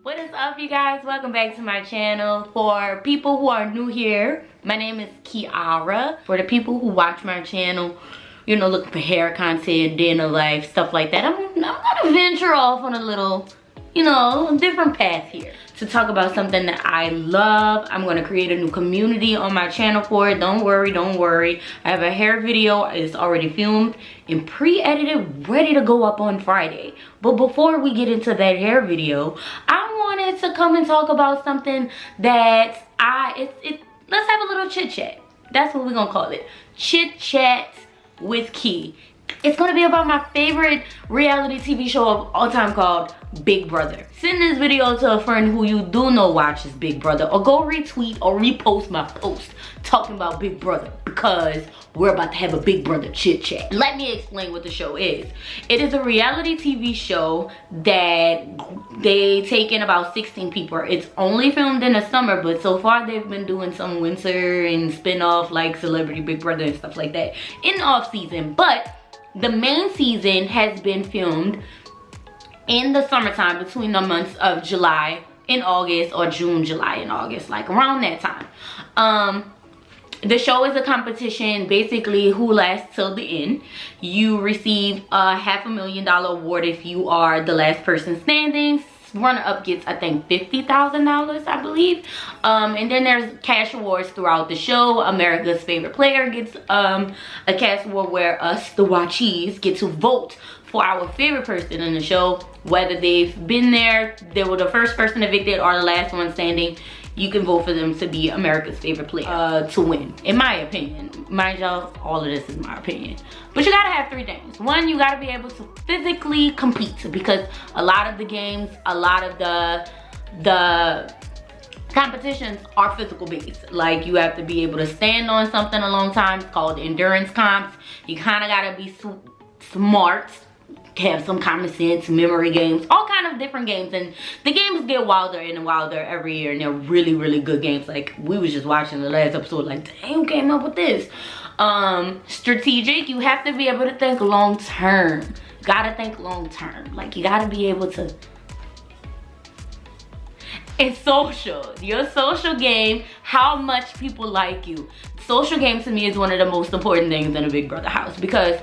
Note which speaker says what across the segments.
Speaker 1: What is up, you guys? Welcome back to my channel. For people who are new here, my name is Kiara. For the people who watch my channel, you know, looking for hair content, dinner life, stuff like that, I'm gonna venture off on a little, you know, different path here to talk about something that I love. I'm gonna create a new community on my channel for it. Don't worry. I have a hair video. It's already filmed and pre-edited, ready to go up on Friday. But before we get into that hair video, I wanted to come and talk about something that let's have a little chit chat. That's what we're gonna call it. Chit chat with Key. It's gonna be about my favorite reality TV show of all time called Big Brother. Send this video to a friend who you do know watches Big Brother, or go retweet or repost my post talking about Big Brother, because we're about to have a Big Brother chit chat. Let me explain what the show is. It is a reality TV show that they take in about 16 people. It's only filmed in the summer, but so far they've been doing some winter and spin-off like Celebrity Big Brother and stuff like that in the off season. But the main season has been filmed in the summertime, between the months of July and August, or June, July, and August, like around that time. The show is a competition, basically who lasts till the end. You receive a $500,000 award if you are the last person standing. Runner-up gets, I think, $50,000, I believe. And then there's cash awards throughout the show. America's favorite player gets a cash award where us, the watchees, get to vote for our favorite person in the show, whether they've been there, they were the first person evicted, or the last one standing. You can vote for them to be America's favorite player to win, in my opinion. Mind y'all, all of this is my opinion. But you gotta have three things. One, you gotta be able to physically compete, because a lot of the games, a lot of the competitions are physical based. Like, you have to be able to stand on something a long time. It's called endurance comps. You kind of gotta be smart, have some common sense, memory games, all kind of different games. And the games get wilder and wilder every year, and they're really good games. Like, we was just watching the last episode, like, dang, who came up with this? Strategic, you have to be able to think long term. Gotta think long term. Like, you gotta be able to. It's social. Your social game, how much people like you. Social game to me is one of the most important things in a Big Brother house, because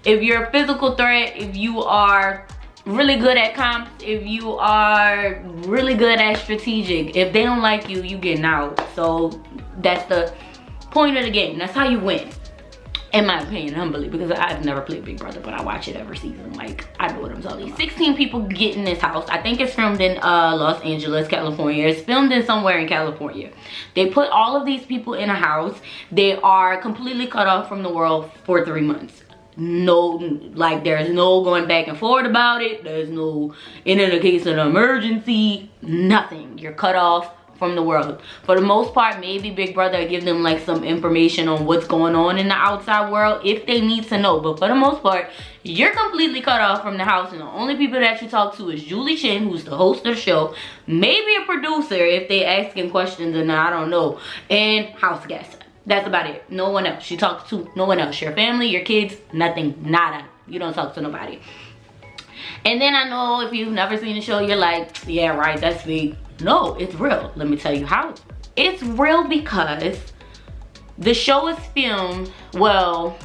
Speaker 1: if you're a physical threat, if you are really good at comps, if you are really good at strategic, if they don't like you, you getting out. So that's the point of the game. That's how you win, in my opinion, humbly, because I've never played Big Brother, but I watch it every season. Like, I know what I'm telling you. 16 people get in this house. I think it's filmed in Los Angeles, California. It's filmed in somewhere in California. They put all of these people in a house. They are completely cut off from the world for 3 months. No, like, there's no going back and forth about it. There's no, in the case of an emergency, nothing. You're cut off from the world. For the most part, maybe Big Brother give them like some information on what's going on in the outside world if they need to know. But for the most part, you're completely cut off from the house, and the only people that you talk to is Julie Chen, who's the host of the show, maybe a producer if they asking questions, and I don't know, and house guests. That's about it. No one else. You talk to no one else. Your family, your kids, nothing, nada. You don't talk to nobody. And then I know if you've never seen the show, you're like, yeah, right, that's fake. No, it's real. Let me tell you how. It's real because the show is filmed, well,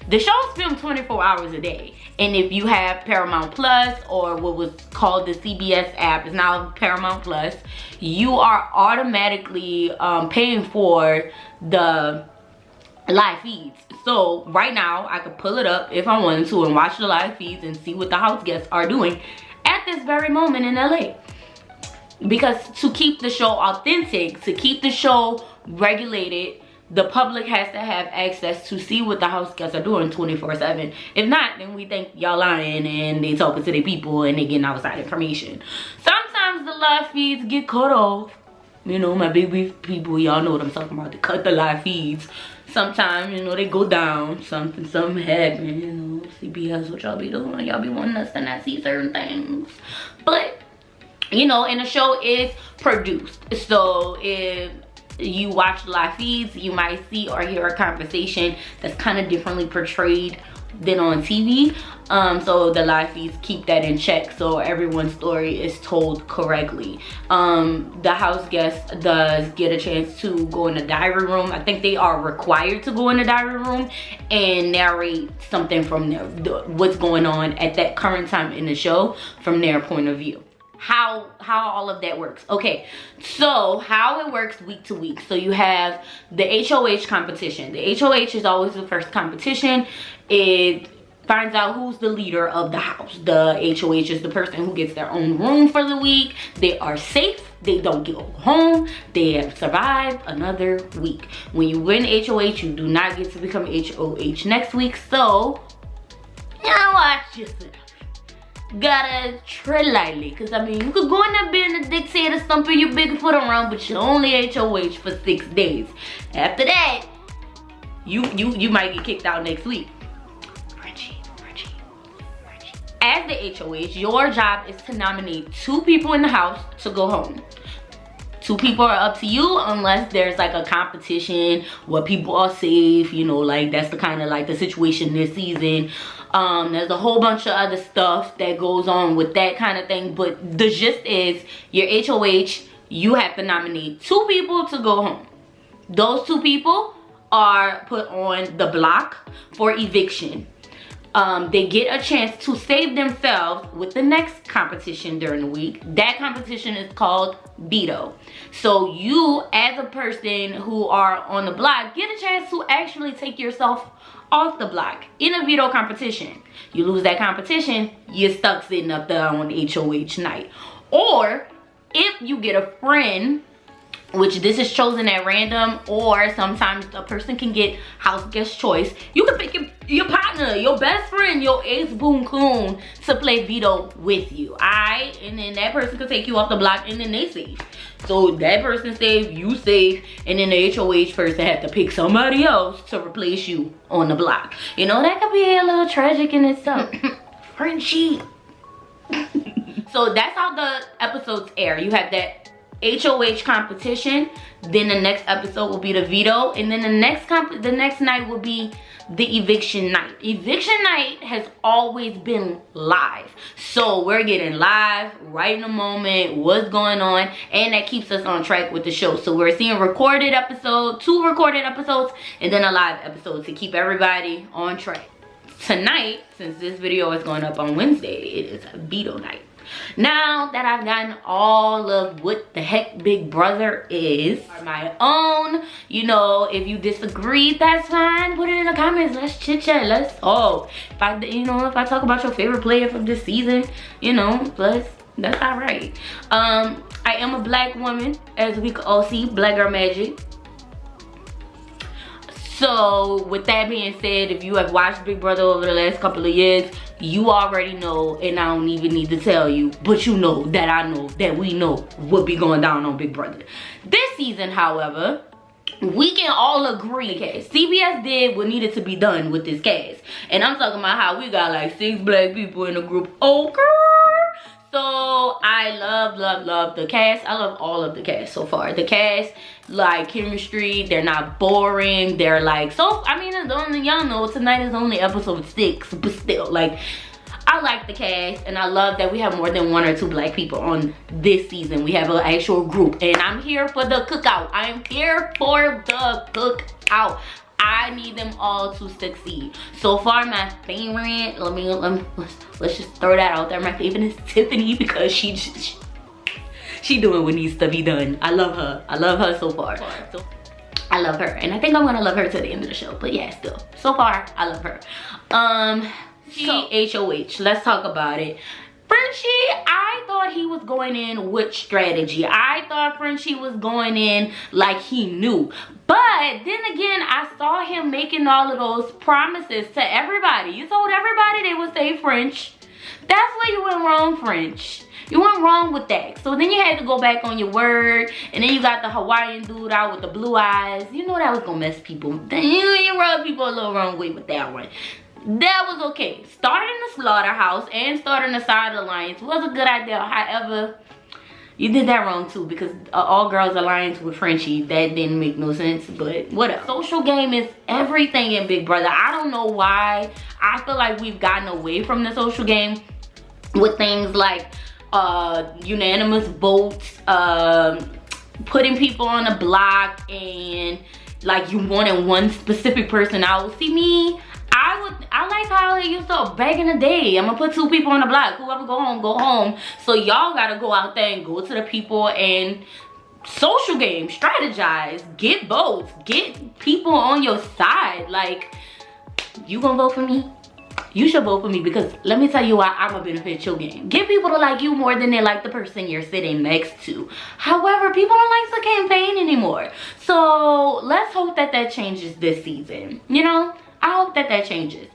Speaker 1: the show is filmed 24 hours a day. And if you have Paramount Plus, or what was called the CBS app, is now Paramount Plus, you are automatically paying for the live feeds. So right now, I could pull it up if I wanted to and watch the live feeds and see what the house guests are doing at this very moment in LA. Because to keep the show authentic, to keep the show regulated, the public has to have access to see what the house guests are doing 24/7. If not, then we think y'all lying and they talking to their people and they getting outside information. Sometimes the live feeds get cut off. You know, my baby people, y'all know what I'm talking about. They cut the live feeds. Sometimes, you know, they go down. Something happen. You know, CBS, what y'all be doing? Y'all be wanting us to not see certain things. But, you know, and the show is produced. So if you watch live feeds, you might see or hear a conversation that's kind of differently portrayed than on TV. So the live feeds keep that in check, so everyone's story is told correctly. The house guest does get a chance to go in the diary room. I think they are required to go in the diary room and narrate something from there, what's going on at that current time in the show from their point of view. How all of that works. Okay, so how it works week to week. So you have the HOH competition. The HOH is always the first competition. It finds out who's the leader of the house. The HOH is the person who gets their own room for the week. They are safe. They don't go home. They have survived another week. When you win HOH, you do not get to become HOH next week. So, watch yourself. Gotta tread lightly, because I mean, you could go in there being a dictator, stumping your big foot around, but you're only HOH for 6 days. After that, you might get kicked out next week. Frenchie. As the HOH, your job is to nominate 2 people in the house to go home. 2 people are up to you, unless there's like a competition where people are safe, like that's the kind of like the situation this season. There's a whole bunch of other stuff that goes on with that kind of thing, but the gist is your HOH, you have to nominate 2 people to go home. Those 2 people are put on the block for eviction. They get a chance to save themselves with the next competition during the week. That competition is called veto. So you, as a person who are on the block, get a chance to actually take yourself off the block in a veto competition. You lose that competition, you're stuck sitting up there on HOH night. Or if you get a friend, which this is chosen at random, or sometimes a person can get house guest choice, you can pick your partner, your best friend, your ace boon coon to play veto with you. And then that person can take you off the block, and then they save. So that person save, you save, and then the HOH person have to pick somebody else to replace you on the block. That could be a little tragic in itself. Frenchie. So that's how the episodes air. You have that HOH competition, then the next episode will be the veto, and then the next night will be the eviction night. Eviction night has always been live, so we're getting live right in the moment what's going on, and that keeps us on track with the show. So we're seeing recorded episodes, 2 recorded episodes, and then a live episode to keep everybody on track. Tonight, since this video is going up on Wednesday, it is a veto night. Now that I've gotten all of what the heck Big Brother is on my own, if you disagree, that's fine. Put it in the comments. Let's chit chat. If I talk about your favorite player from this season, that's all right. I am a black woman, as we can all see, Black Girl Magic. So with that being said, if you have watched Big Brother over the last couple of years, you already know, and I don't even need to tell you, but you know that I know that we know what be going down on Big Brother. This season, however, we can all agree, CBS did what needed to be done with this cast. And I'm talking about how we got like 6 black people in the group. Okay. So I love the cast. I love all of the cast so far. The cast, like chemistry, they're not boring. They're like, y'all know tonight is only episode 6, but still, like, I like the cast, and I love that we have more than 1 or 2 black people on this season. We have an actual group, and I'm here for the cookout. I'm here for the cookout. I need them all to succeed. So far, my favorite, let's just throw that out there. My favorite is Tiffany, because she doing what needs to be done. I love her. I love her so far. So I love her, and I think I'm gonna love her to the end of the show. But yeah, still, so far I love her. HOH. Let's talk about it. Frenchie, I thought he was going in with strategy. I thought Frenchie was going in like he knew. But then again, I saw him making all of those promises to everybody. You told everybody they would say French. That's where you went wrong, French. You went wrong with that. So then you had to go back on your word. And then you got the Hawaiian dude out with the blue eyes. You know that was going to mess people. Then you rubbed people a little wrong way with that one. That was okay. Starting the slaughterhouse and starting the side alliance was a good idea. However, You did that wrong too, because all girls alliance with Frenchie, that didn't make no sense, but whatever. Social game is everything in Big Brother. I don't know why. I feel like we've gotten away from the social game with things like unanimous votes, putting people on a block, and like you wanted one specific person out. See me, I like how it used to back in the day. I'm gonna put 2 people on the block. Whoever go home, go home. So y'all gotta go out there and go to the people and social game, strategize, get votes, get people on your side. Like, you gonna vote for me? You should vote for me, because let me tell you why I'm gonna benefit your game. Get people to like you more than they like the person you're sitting next to. However, people don't like the campaign anymore. So let's hope that that changes this season. You know, I hope that that changes.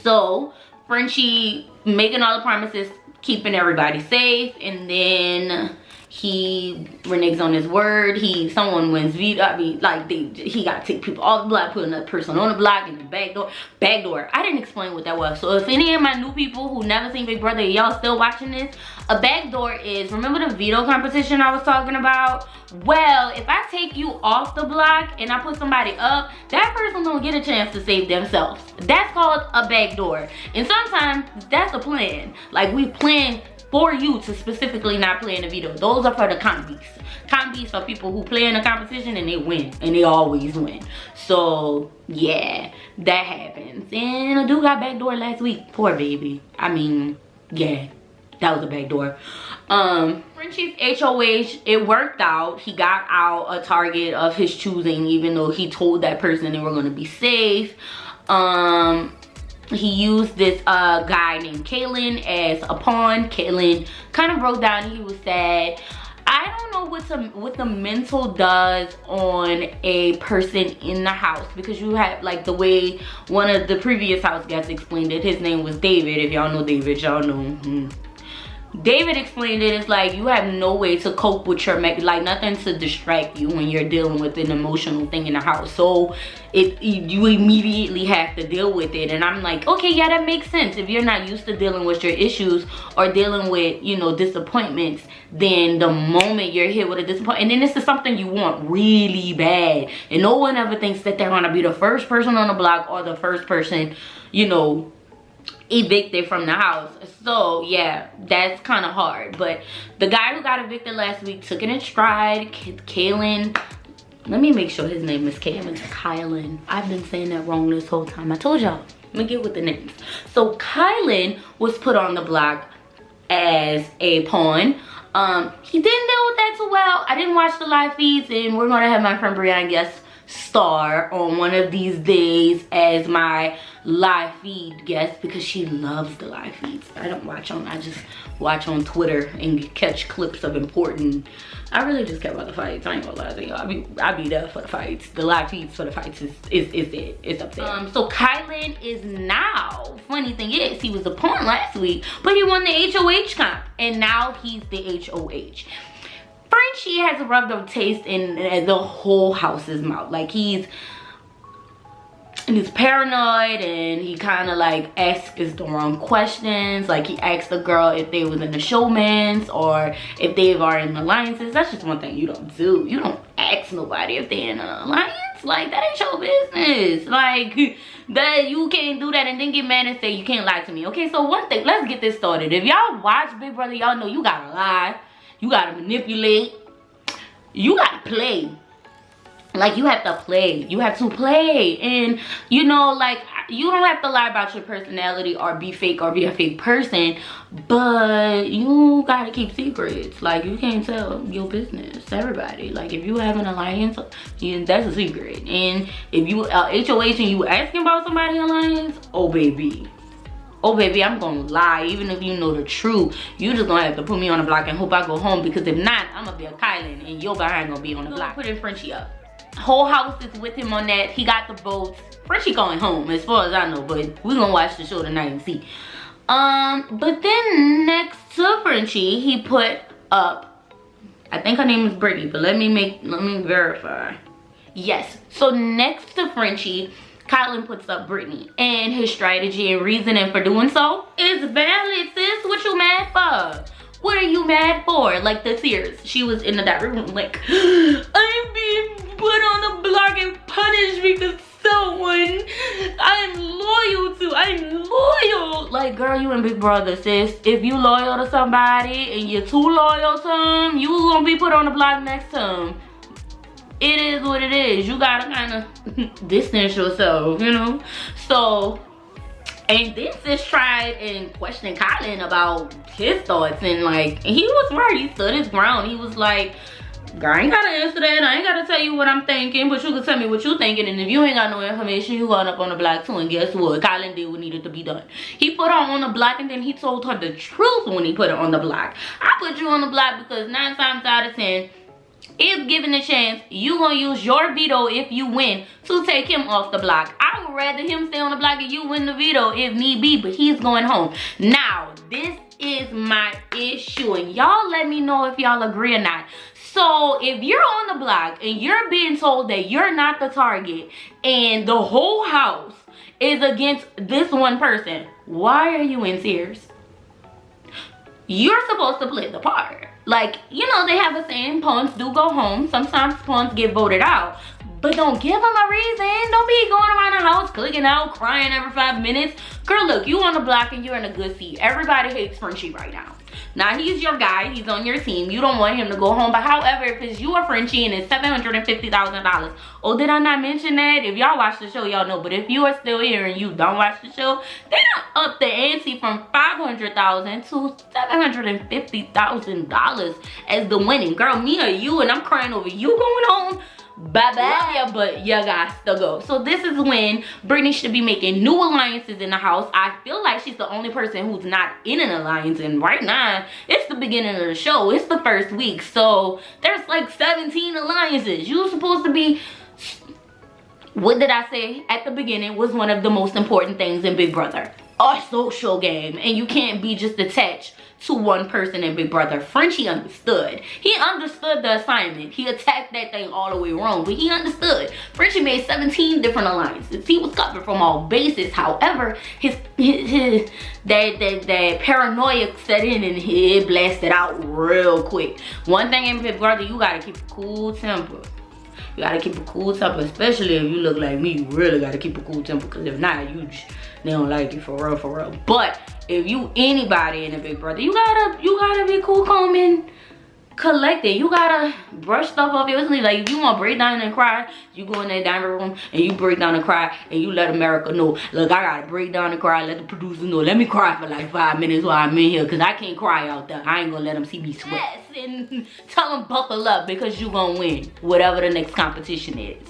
Speaker 1: So Frenchie making all the promises, keeping everybody safe, and then he reneges on his word. Someone wins veto. I mean, like, he got to take people off the block, put another person on the block, and the back door. I didn't explain what that was. So if any of my new people who never seen Big Brother, y'all still watching this, a back door is, remember the veto competition I was talking about? Well, if I take you off the block and I put somebody up, that person don't get a chance to save themselves. That's called a back door. And sometimes that's a plan. Like, we plan for you to specifically not play in the veto. Those are for the combies. Combies are people who play in a competition and they win, and they always win. So yeah, that happens. And a dude got backdoor last week. Poor baby. I mean, yeah, that was a backdoor. Frenchie's HOH, it worked out. He got out a target of his choosing, even though he told that person they were going to be safe. He used this guy named Kaylin as a pawn. Kaylin kind of broke down. He was sad. I don't know what the mental does on a person in the house, because you have, like, the way one of the previous house guests explained it. His name was David. If y'all know David, y'all know. David explained it. It's like you have no way to cope with your, like, nothing to distract you when you're dealing with an emotional thing in the house. So you immediately have to deal with it. And I'm like, okay, yeah, that makes sense. If you're not used to dealing with your issues or dealing with, you know, disappointments, then the moment you're hit with a disappointment, and then this is something you want really bad, and no one ever thinks that they're gonna be the first person on the block or the first person, you know, evicted from the house. So yeah, that's kind of hard. But the guy who got evicted last week took it in stride. Kaylin, let me make sure his name is Kaylin. It's Kylan. I've been saying that wrong this whole time. I told y'all, let me get with the names. So Kylan was put on the block as a pawn. He didn't deal with that too well. I didn't watch the live feeds, and we're gonna have my friend Brianna guest star on one of these days as my live feed guest, because she loves the live feeds. I don't watch on, I just watch on Twitter and catch clips of important. I really just care about the fights. I ain't gonna lie to y'all. I be there for the fights. The live feeds for the fights is it. It's up there. So Kylan is now, funny thing is, he was the pawn last week, but he won the HOH comp, and now he's the HOH. Frenchie has rubbed a taste in the whole house's mouth. Like, he's paranoid, and he kind of like asks the wrong questions. Like, he asked the girl if they was in the showmans or if they are in alliances. That's just one thing you don't do. You don't ask nobody if they're in an alliance. Like, that ain't your business. Like, that you can't do that and then get mad and say you can't lie to me. Okay, so one thing, let's get this started. If y'all watch Big Brother, y'all know you gotta lie. You gotta manipulate. You gotta play. Like, you have to play. You have to play. And, you know, like, you don't have to lie about your personality or be fake or be a fake person, but you gotta keep secrets. Like, you can't tell your business to everybody. Like, if you have an alliance, that's a secret. And if you HOH and you asking about somebody's alliance, oh baby, I'm gonna lie. Even if you know the truth, you just gonna have to put me on the block and hope I go home, because if not, I'm gonna be a Kylan and your behind gonna be on the block. Putting Frenchie up. Whole house is with him on that. He got the votes. Frenchie going home as far as I know, but we're gonna watch the show tonight and see. But then next to Frenchie, he put up, I think her name is Brittany, but let me verify. Yes, so next to Frenchie, Kylan puts up Brittany, and his strategy and reasoning for doing so is valid, sis. What you mad for? What are are you mad for? Like the tears. She was in the diary room like, I'm being put on the block and punished because someone I'm loyal to. I'm loyal. Like, girl, you and Big Brother, sis. If you loyal to somebody and you're too loyal to them, you gonna be put on the block next time. It is what it is. You gotta kind of distance yourself, you know? So, and then sis tried and questioned Colin about his thoughts, and like, he was right. He stood his ground. He was like, girl, I ain't gotta answer that. I ain't gotta tell you what I'm thinking, but you can tell me what you thinking, and if you ain't got no information, you going up on the block too. And guess what? Colin did what needed to be done. He put her on the block, and then he told her the truth when he put her on the block. I put you on the block because 9 times out of 10, if given a chance, you gonna use your veto if you win to take him off the block. I would rather him stay on the block and you win the veto if need be, but he's going home. Now, this is my issue, and y'all let me know if y'all agree or not. So if you're on the block and you're being told that you're not the target and the whole house is against this one person, why are you in tears? You're supposed to play the part. Like, you know, they have a saying, pawns do go home. Sometimes pawns get voted out. But don't give them a reason. Don't be going around the house, clicking out, crying every 5 minutes. Girl, look, you on the block and you're in a good seat. Everybody hates Frenchie right now. Now, he's your guy. He's on your team. You don't want him to go home. But however, if it's you or Frenchie and it's $750,000. Oh, did I not mention that? If y'all watch the show, y'all know. But if you are still here and you don't watch the show, they don't up the ante from $500,000 to $750,000 as the winning. Girl, me or you, and I'm crying over you going home. Bye-bye. Yeah, but you guys still go. So this is when Brittany should be making new alliances in the house. I feel like she's the only person who's not in an alliance, and right now it's the beginning of the show. It's the first week, so there's like 17 alliances. You're supposed to be, what did I say at the beginning was one of the most important things in Big Brother, a social game. And you can't be just attached to one person in Big Brother. Frenchie understood. He understood the assignment. He attacked that thing all the way wrong, but he understood. Frenchie made 17 different alliances. He was covered from all bases. However, that paranoia set in and he blasted out real quick. One thing in Big Brother, you gotta keep a cool temper. You gotta keep a cool temper, especially if you look like me. You really gotta keep a cool temper, because if not, they don't like you for real, for real. But if you anybody in a Big Brother, you gotta be cool, calm, and collected. You gotta brush stuff off your sleeve. Like, if you want to break down and cry, you go in that dining room and you break down and cry, and you let America know, look, I gotta break down and cry. Let the producer know, let me cry for like 5 minutes while I'm in here, because I can't cry out there. I ain't gonna let them see me sweat. Yes, and tell them buckle up, because you gonna win whatever the next competition is.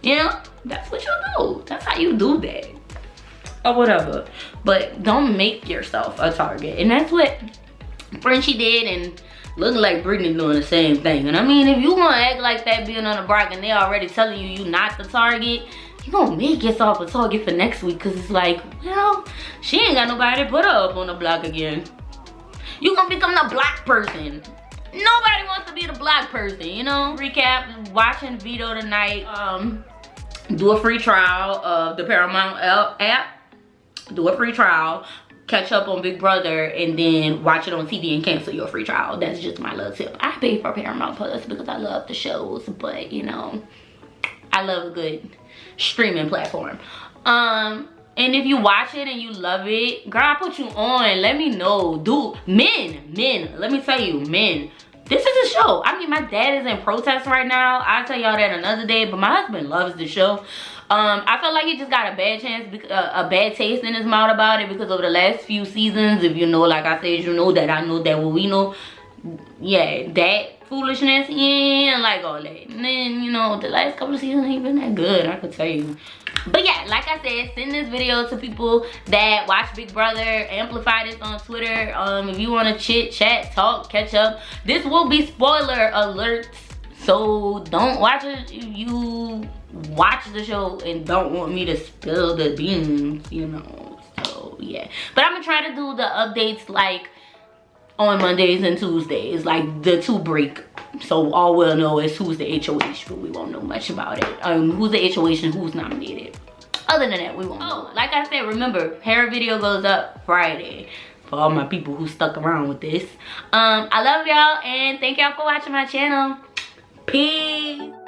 Speaker 1: You know, that's what you do. That's how you do that, or whatever. But don't make yourself a target, and that's what Frenchie did, and looking like Brittany doing the same thing. And I mean, if you gonna act like that being on the block and they already telling you you not the target, you gonna make yourself a target for next week, because it's like, well, she ain't got nobody to put her up on the block again. You gonna become the block person. Nobody wants to be the block person, you know? Recap, watching Veto tonight. Do a free trial of the Paramount app. Do a free trial. Catch up on Big Brother, and then watch it on TV and cancel your free trial. That's just my little tip. I pay for Paramount Plus because I love the shows, but you know, I love a good streaming platform. And if you watch it and you love it, girl, I put you on. Let me know. Dude, men, let me tell you, men, this is a show. I mean, my dad is in protest right now. I'll tell y'all that another day, but my husband loves the show. I felt like he just got a bad taste in his mouth about it, because over the last few seasons, if you know, like I said, you know that I know that what we know, yeah, that foolishness, yeah, like all that. And then, you know, the last couple of seasons ain't been that good, I could tell you. But yeah, like I said, send this video to people that watch Big Brother. Amplify this on Twitter. If you want to chit, chat, talk, catch up. This will be spoiler alerts, so don't watch it if you watch the show and don't want me to spill the beans, you know. So yeah, but I'm gonna try to do the updates like on Mondays and Tuesdays, like the 2 break, so all we'll know is who's the HOH, but we won't know much about it. Who's the HOH and who's nominated. Other than that, we won't know. Like I said, remember, hair video goes up Friday. for all my people who stuck around with this. I love y'all and thank y'all for watching my channel. Peace.